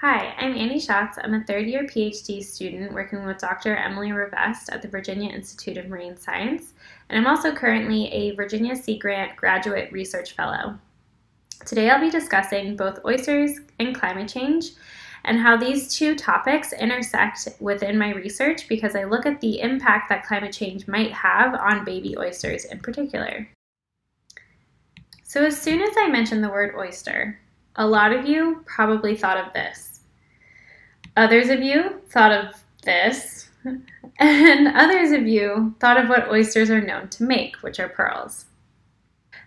Hi, I'm Annie Schatz. I'm a third-year Ph.D. student working with Dr. Emily Revest at the Virginia Institute of Marine Science, and I'm also currently a Virginia Sea Grant Graduate Research Fellow. Today I'll be discussing both oysters and climate change and how these two topics intersect within my research because I look at the impact that climate change might have on baby oysters in particular. So as soon as I mentioned the word oyster, a lot of you probably thought of this. Others of you thought of this, and others of you thought of what oysters are known to make, which are pearls.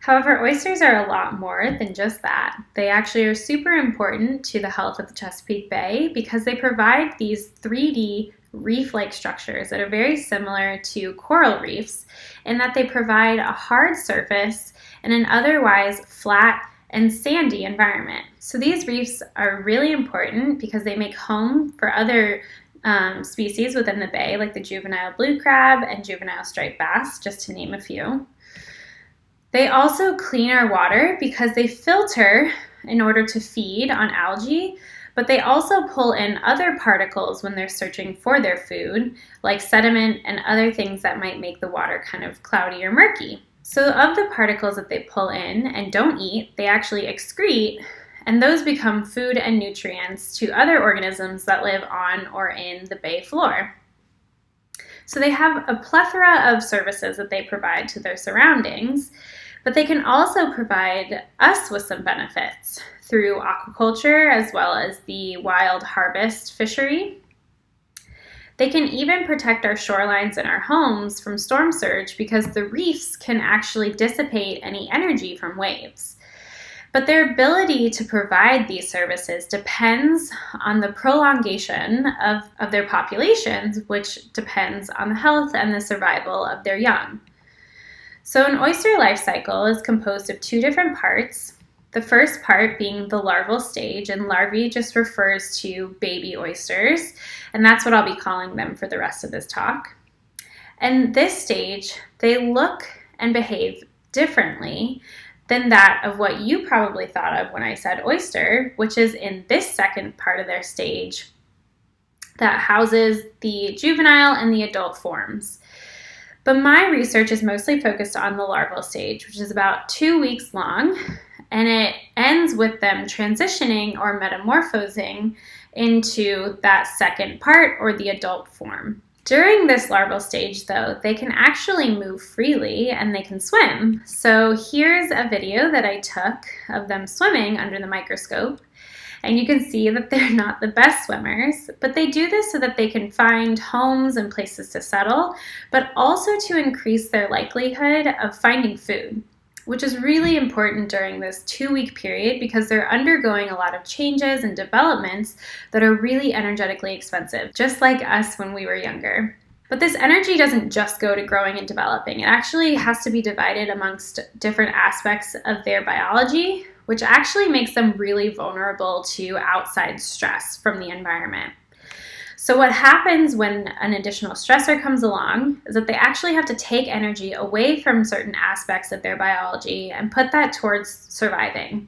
However, oysters are a lot more than just that. They actually are super important to the health of the Chesapeake Bay because they provide these 3D reef-like structures that are very similar to coral reefs in that they provide a hard surface in an otherwise flat and sandy environment. So these reefs are really important because they make home for other species within the bay, like the juvenile blue crab and juvenile striped bass, just to name a few. They also clean our water because they filter in order to feed on algae, but they also pull in other particles when they're searching for their food, like sediment and other things that might make the water kind of cloudy or murky. So of the particles that they pull in and don't eat, they actually excrete, and those become food and nutrients to other organisms that live on or in the bay floor. So they have a plethora of services that they provide to their surroundings, but they can also provide us with some benefits through aquaculture as well as the wild harvest fishery. They can even protect our shorelines and our homes from storm surge because the reefs can actually dissipate any energy from waves. But their ability to provide these services depends on the prolongation of their populations, which depends on the health and the survival of their young. So an oyster life cycle is composed of two different parts. The first part being the larval stage, and larvae just refers to baby oysters, and that's what I'll be calling them for the rest of this talk. And this stage, they look and behave differently than that of what you probably thought of when I said oyster, which is in this second part of their stage that houses the juvenile and the adult forms. But my research is mostly focused on the larval stage, which is about 2 weeks long, and it ends with them transitioning or metamorphosing into that second part or the adult form. During this larval stage, though, they can actually move freely and they can swim. So here's a video that I took of them swimming under the microscope. And you can see that they're not the best swimmers, but they do this so that they can find homes and places to settle, but also to increase their likelihood of finding food, which is really important during this 2-week period because they're undergoing a lot of changes and developments that are really energetically expensive, just like us when we were younger. But this energy doesn't just go to growing and developing. It actually has to be divided amongst different aspects of their biology, which actually makes them really vulnerable to outside stress from the environment. So what happens when an additional stressor comes along is that they actually have to take energy away from certain aspects of their biology and put that towards surviving.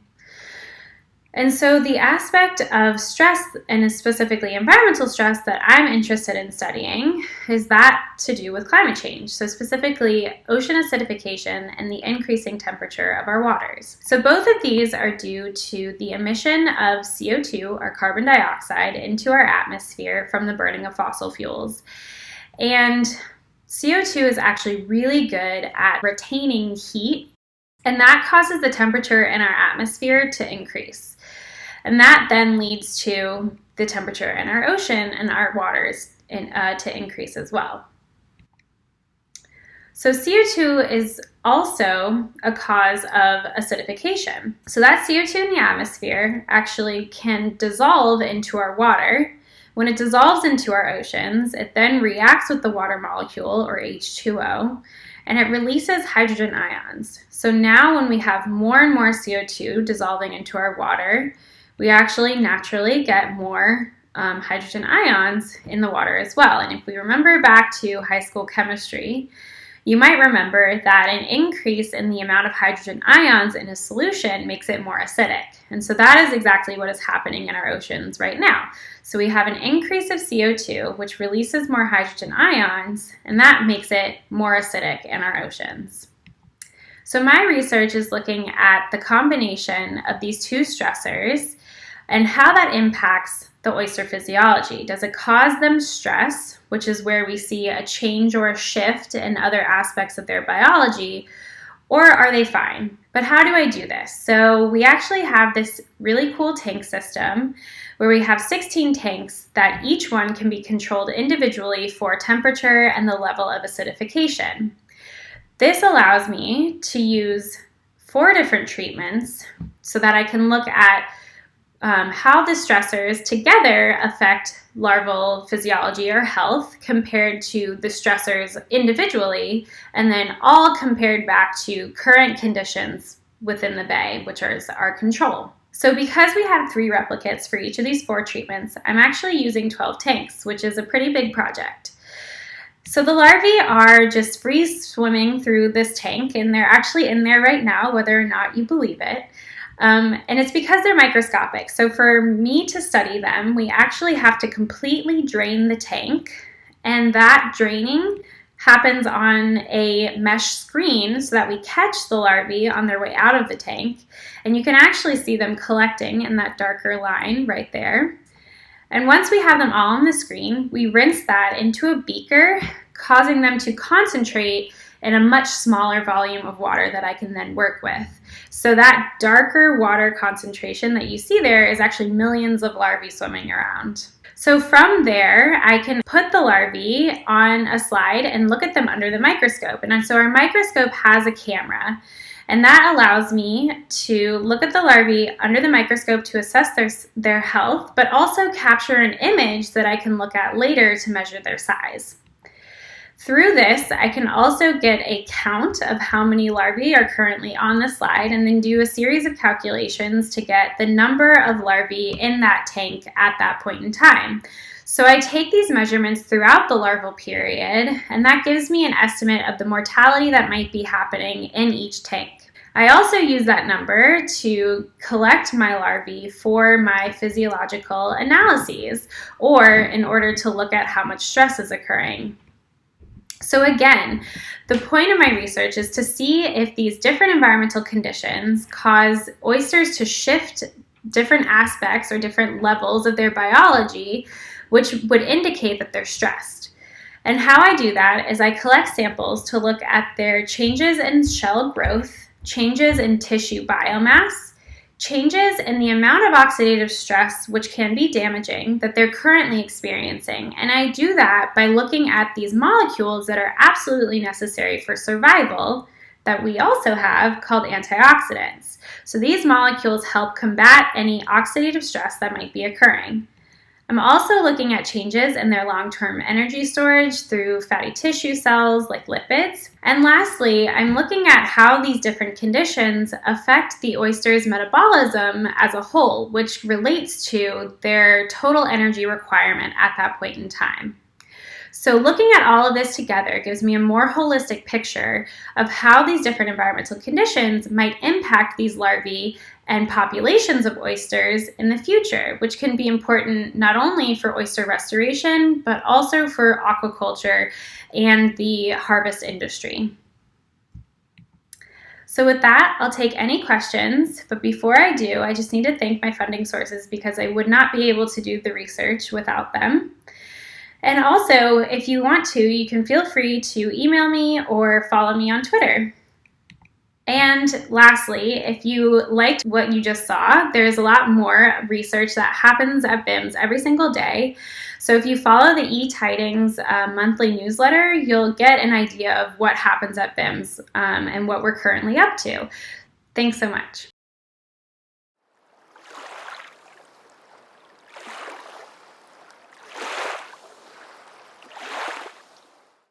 And so the aspect of stress, and specifically environmental stress, that I'm interested in studying is that to do with climate change. So specifically ocean acidification and the increasing temperature of our waters. So both of these are due to the emission of CO2, or carbon dioxide, into our atmosphere from the burning of fossil fuels. And CO2 is actually really good at retaining heat, and that causes the temperature in our atmosphere to increase. And that then leads to the temperature in our ocean and our waters to increase as well. So CO2 is also a cause of acidification. So that CO2 in the atmosphere actually can dissolve into our water. When it dissolves into our oceans, it then reacts with the water molecule, or H2O, and it releases hydrogen ions. So now when we have more and more CO2 dissolving into our water, we actually naturally get more hydrogen ions in the water as well. And if we remember back to high school chemistry, You might remember that an increase in the amount of hydrogen ions in a solution makes it more acidic. And so that is exactly what is happening in our oceans right now. So we have an increase of CO2, which releases more hydrogen ions, and that makes it more acidic in our oceans. So my research is looking at the combination of these two stressors and how that impacts the oyster physiology. Does it cause them stress, which is where we see a change or a shift in other aspects of their biology, or are they fine? But how do I do this? So we actually have this really cool tank system where we have 16 tanks that each one can be controlled individually for temperature and the level of acidification. This allows me to use 4 different treatments so that I can look at how the stressors together affect larval physiology or health compared to the stressors individually, and then all compared back to current conditions within the bay, which is our control. So because we have 3 replicates for each of these 4 treatments, I'm actually using 12 tanks, which is a pretty big project. So the larvae are just free swimming through this tank, and they're actually in there right now, whether or not you believe it. And it's because they're microscopic. So for me to study them, we actually have to completely drain the tank, and that draining happens on a mesh screen so that we catch the larvae on their way out of the tank, and you can actually see them collecting in that darker line right there. And once we have them all on the screen, we rinse that into a beaker, causing them to concentrate in a much smaller volume of water that I can then work with. So that darker water concentration that you see there is actually millions of larvae swimming around. So from there, I can put the larvae on a slide and look at them under the microscope. And so our microscope has a camera, and that allows me to look at the larvae under the microscope to assess their health, but also capture an image that I can look at later to measure their size. Through this, I can also get a count of how many larvae are currently on the slide and then do a series of calculations to get the number of larvae in that tank at that point in time. So I take these measurements throughout the larval period, and that gives me an estimate of the mortality that might be happening in each tank. I also use that number to collect my larvae for my physiological analyses, or in order to look at how much stress is occurring. So again, the point of my research is to see if these different environmental conditions cause oysters to shift different aspects or different levels of their biology, which would indicate that they're stressed. And how I do that is I collect samples to look at their changes in shell growth, changes in tissue biomass, changes in the amount of oxidative stress, which can be damaging, that they're currently experiencing. And I do that by looking at these molecules that are absolutely necessary for survival that we also have called antioxidants. So these molecules help combat any oxidative stress that might be occurring. I'm also looking at changes in their long-term energy storage through fatty tissue cells like lipids. And lastly, I'm looking at how these different conditions affect the oyster's metabolism as a whole, which relates to their total energy requirement at that point in time. So looking at all of this together gives me a more holistic picture of how these different environmental conditions might impact these larvae and populations of oysters in the future, which can be important not only for oyster restoration, but also for aquaculture and the harvest industry. So with that, I'll take any questions, but before I do, I just need to thank my funding sources because I would not be able to do the research without them. And also, if you want to, you can feel free to email me or follow me on Twitter. And lastly, if you liked what you just saw, there's a lot more research that happens at BIMS every single day. So if you follow the eTidings monthly newsletter, you'll get an idea of what happens at BIMS and what we're currently up to. Thanks so much.